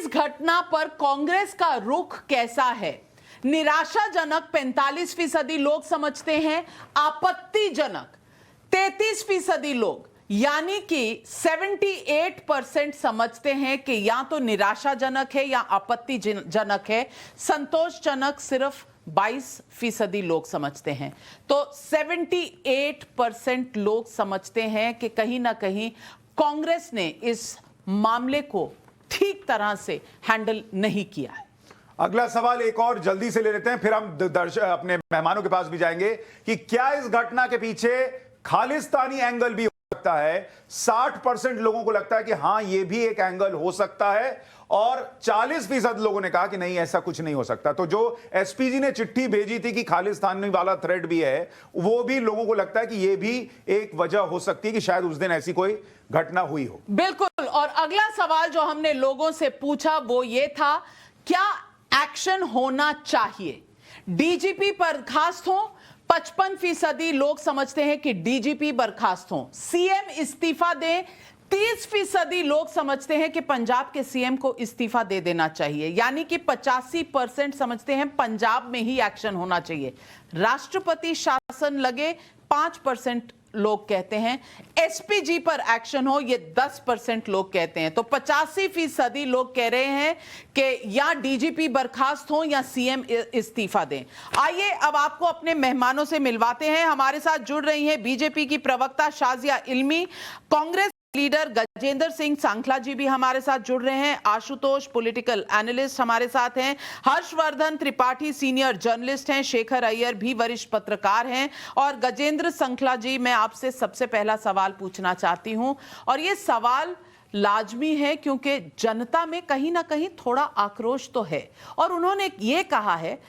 घटना पर कांग्रेस का रुख कैसा है? निराशाजनक 45% लोग समझते हैं, आपत्तिजनक 33% लोग, यानी कि 78% समझते हैं कि या तो निराशाजनक है या आपत्तिजनक है। संतोषजनक सिर्फ 22% लोग समझते हैं। तो 78% लोग समझते हैं कि कहीं ना कहीं कांग्रेस ने इस मामले को ठीक तरह से हैंडल नहीं किया है। अगला सवाल एक और जल्दी से ले लेते हैं, फिर हम अपने मेहमानों के पास भी जाएंगे कि क्या इस घटना के पीछे खालिस्तानी एंगल भी हो सकता है। 60% लोगों को लगता है कि हां ये भी एक एंगल हो सकता है और 40% लोगों ने कहा कि नहीं ऐसा कुछ नहीं हो सकता। तो जो एसपीजी ने चिट्ठी भेजी थी कि खालिस्तानी वाला थ्रेड भी है, वो भी लोगों को लगता है कि ये भी एक वजह हो सकती है कि शायद उस दिन ऐसी कोई घटना हुई हो। बिल्कुल। और अगला सवाल जो हमने लोगों से पूछा वो ये था, क्या एक्शन होना चाहिए? डीजीपी बर्खास्त हो, 55% लोग समझते हैं कि डीजीपी बर्खास्त हो। सीएम इस्तीफा दें, 30% लोग समझते हैं कि पंजाब के सीएम को इस्तीफा दे देना चाहिए, यानी कि 85% समझते हैं पंजाब में ही एक्शन होना चाहिए। राष्ट्रपति शासन लगे, 5% लोग कहते हैं। एसपीजी पर एक्शन हो, ये 10% लोग कहते हैं। तो 85% लोग कह रहे हैं कि या डीजीपी बर्खास्त हो या सीएम इस्तीफा दें। आइए अब आपको अपने मेहमानों से मिलवाते हैं। हमारे साथ जुड़ रही हैं बीजेपी की प्रवक्ता शाजिया इल्मी, कांग्रेस लीडर गजेंद्र सिंह सांखला जी भी हमारे साथ जुड़ रहे हैं, आशुतोष पॉलिटिकल एनालिस्ट हमारे साथ हैं, हर्षवर्धन त्रिपाठी सीनियर जर्नलिस्ट हैं, शेखर अय्यर भी वरिष्ठ पत्रकार हैं। और गजेंद्र सांखला जी, मैं आपसे सबसे पहला सवाल पूछना चाहती हूं, और ये सवाल लाजमी है क्योंकि जनता में कहीं ना कहीं थोड़ा आक्रोश तो है। और उन्होंने ये कहा है,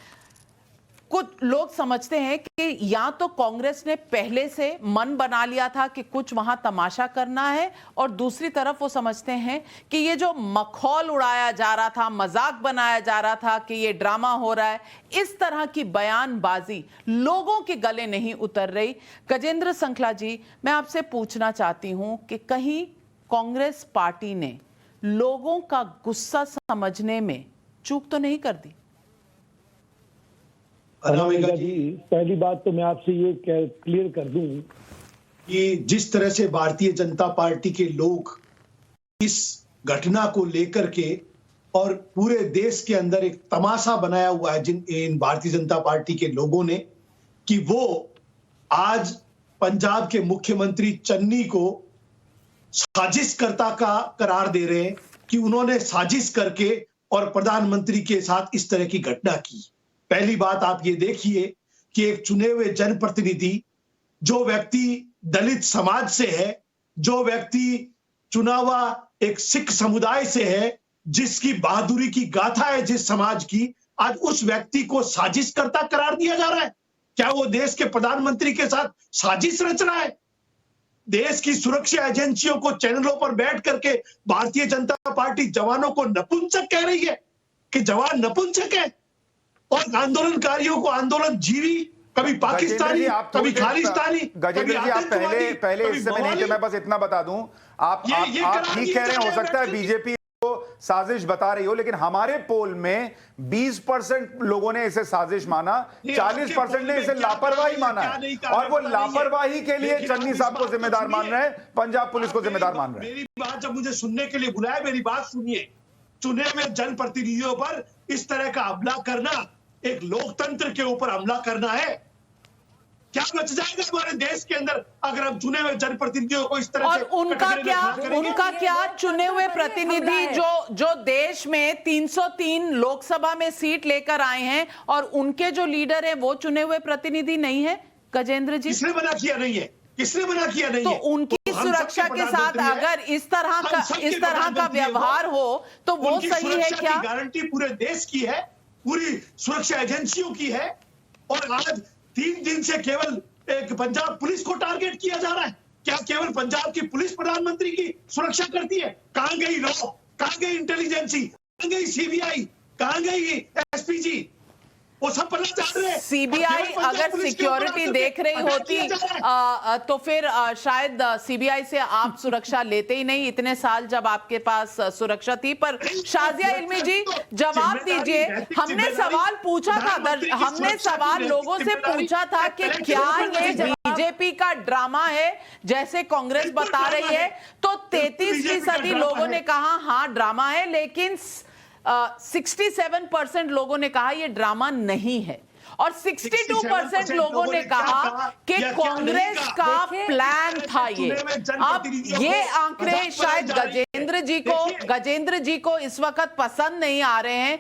कुछ लोग समझते हैं कि या तो कांग्रेस ने पहले से मन बना लिया था कि कुछ वहां तमाशा करना है, और दूसरी तरफ वो समझते हैं कि ये जो मखौल उड़ाया जा रहा था, मजाक बनाया जा रहा था कि ये ड्रामा हो रहा है, इस तरह की बयानबाजी लोगों के गले नहीं उतर रही। गजेंद्र सांखला जी, मैं आपसे पूछना चाहती हूं कि कहीं कांग्रेस पार्टी ने लोगों का गुस्सा समझने में चूक तो नहीं कर दी? अनामिका जी, पहली बात तो मैं आपसे ये क्लियर कर दूं कि जिस तरह से भारतीय जनता पार्टी के लोग इस घटना को लेकर के और पूरे देश के अंदर एक तमाशा बनाया हुआ है इन भारतीय जनता पार्टी के लोगों ने, कि वो आज पंजाब के मुख्यमंत्री चन्नी को साजिशकर्ता का करार दे रहे हैं कि उन्होंने साजिश करके और प्रधानमंत्री के साथ इस तरह की घटना की। पहली बात आप ये देखिए कि एक चुने हुए जनप्रतिनिधि, जो व्यक्ति दलित समाज से है, जो व्यक्ति चुना हुआ एक सिख समुदाय से है, जिसकी बहादुरी की गाथा है जिस समाज की, आज उस व्यक्ति को साजिशकर्ता करार दिया जा रहा है। क्या वो देश के प्रधानमंत्री के साथ साजिश रच रहा है? देश की सुरक्षा एजेंसियों को चैनलों पर बैठ करके भारतीय जनता पार्टी जवानों को नपुंसक कह रही है कि जवान नपुंसक है, और आंदोलनकारियों को आंदोलन जीवी, कभी पाकिस्तानी, कभी खालिस्तानी। गजेंद्र जी, आप पहले इस समय नहीं थे, मैं बस इतना बता दूं, आप ठीक कह रहे हैं, हो सकता है बीजेपी को साजिश बता रही हो, लेकिन हमारे पोल में 20% लोगों ने इसे साजिश माना, 40% ने इसे लापरवाही माना है, और वो लापरवाही के लिए चन्नी साहब को जिम्मेदार मान रहे हैं, पंजाब पुलिस को जिम्मेदार मान रहे हैं। मेरी बात जब मुझे सुनने के लिए बुलाया, मेरी बात सुनिए। चुने हुए जनप्रतिनिधियों पर इस तरह का हमला करना एक लोकतंत्र के ऊपर हमला करना है। क्या बच जाएगा हमारे देश के अंदर अगर हम चुने हुए जनप्रतिनिधियों को इस तरह और से उनका क्या चुने हुए प्रतिनिधि जो देश में 303 लोकसभा में सीट लेकर आए हैं, और उनके जो लीडर हैं वो चुने हुए प्रतिनिधि नहीं है? गजेंद्र जी, किसने मना किया नहीं है? किसने मना किया नहीं तो है? उनकी सुरक्षा के साथ अगर इस तरह का व्यवहार हो तो वो सही है क्या? गारंटी पूरे देश की है, पूरी सुरक्षा एजेंसियों की है, और आज 3 दिन से केवल एक पंजाब पुलिस को टारगेट किया जा रहा है। क्या केवल पंजाब की पुलिस प्रधानमंत्री की सुरक्षा करती है? कहां गई लॉ, कहां गई इंटेलिजेंसी, कहां गई सीबीआई, कहां गई एसपीजी? वो सब पलट जा रहे हैं। सीबीआई केवल पंजाब अगर पुलिस के सिक्योरिटी ऊपर देख रही अटैक होती किया जा रहा है। तो फिर शायद सीबीआई से आप सुरक्षा लेते ही नहीं, इतने साल जब आपके पास सुरक्षा थी। पर शाजिया इल्मी जी जवाब दीजिए, हमने सवाल पूछा था, हमने सवाल लोगों से पूछा था कि क्या ये बीजेपी का ड्रामा है जैसे कांग्रेस बता रही है, तो 33% लोगों ने कहा हाँ ड्रामा है, लेकिन 67% लोगों ने कहा यह ड्रामा नहीं है, और 62% लोगों ने कहा कि कांग्रेस का प्लान था ये। अब ये आंकड़े शायद गजेंद्र जी को इस वक्त पसंद नहीं आ रहे हैं,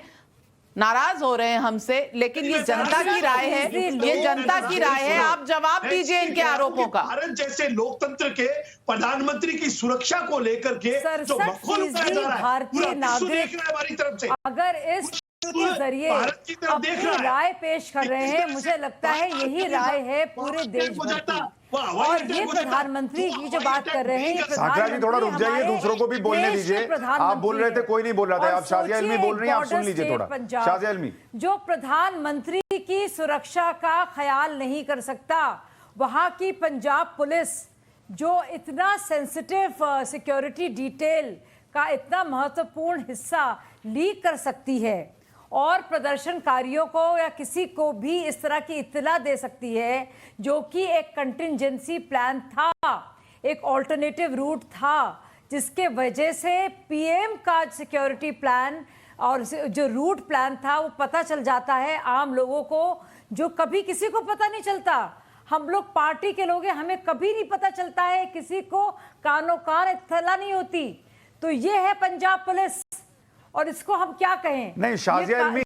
नाराज हो रहे हैं हमसे, लेकिन ये जनता की राय है, ये जनता की राय है। आप जवाब दीजिए इनके आरोपों का। भारत जैसे लोकतंत्र के प्रधानमंत्री की सुरक्षा को लेकर के जो मखौल उड़ाया जा रहा है, भारतीय पूरा विश्व नागरिक देख रहा है हमारी तरफ से। अगर इस के जरिए भारत की तरफ देख अपनी रहा है। राय पेश कर रहे हैं, मुझे लगता है यही राय है पूरे देश भर की। और ये प्रधानमंत्री की जो बात कर रहे हैं, ये सांकरा जी थोड़ा रुक जाइए, दूसरों को भी बोलने दीजिए। आप बोल रहे थे, कोई नहीं बोल रहा था। आप शाजिया इल्मी बोल रही हैं, आप सुन लीजिए थोड़ा। शाजिया इल्मी, जो प्रधानमंत्री की सुरक्षा का ख्याल नहीं कर सकता, वहां की पंजाब पुलिस जो इतना सेंसिटिव सिक्योरिटी डिटेल का इतना महत्वपूर्ण हिस्सा लीक कर सकती है और प्रदर्शनकारियों को या किसी को भी इस तरह की इत्तला दे सकती है, जो कि एक कंटिंजेंसी प्लान था, एक ऑल्टरनेटिव रूट था, जिसके वजह से पीएम का सिक्योरिटी प्लान और जो रूट प्लान था वो पता चल जाता है आम लोगों को, जो कभी किसी को पता नहीं चलता। हम लोग पार्टी के लोग हैं, हमें कभी नहीं पता चलता है, किसी को कानो कान इत्तला नहीं होती। तो ये है पंजाब पुलिस, और इसको हम क्या कहें? नहीं शाजिया इल्मी,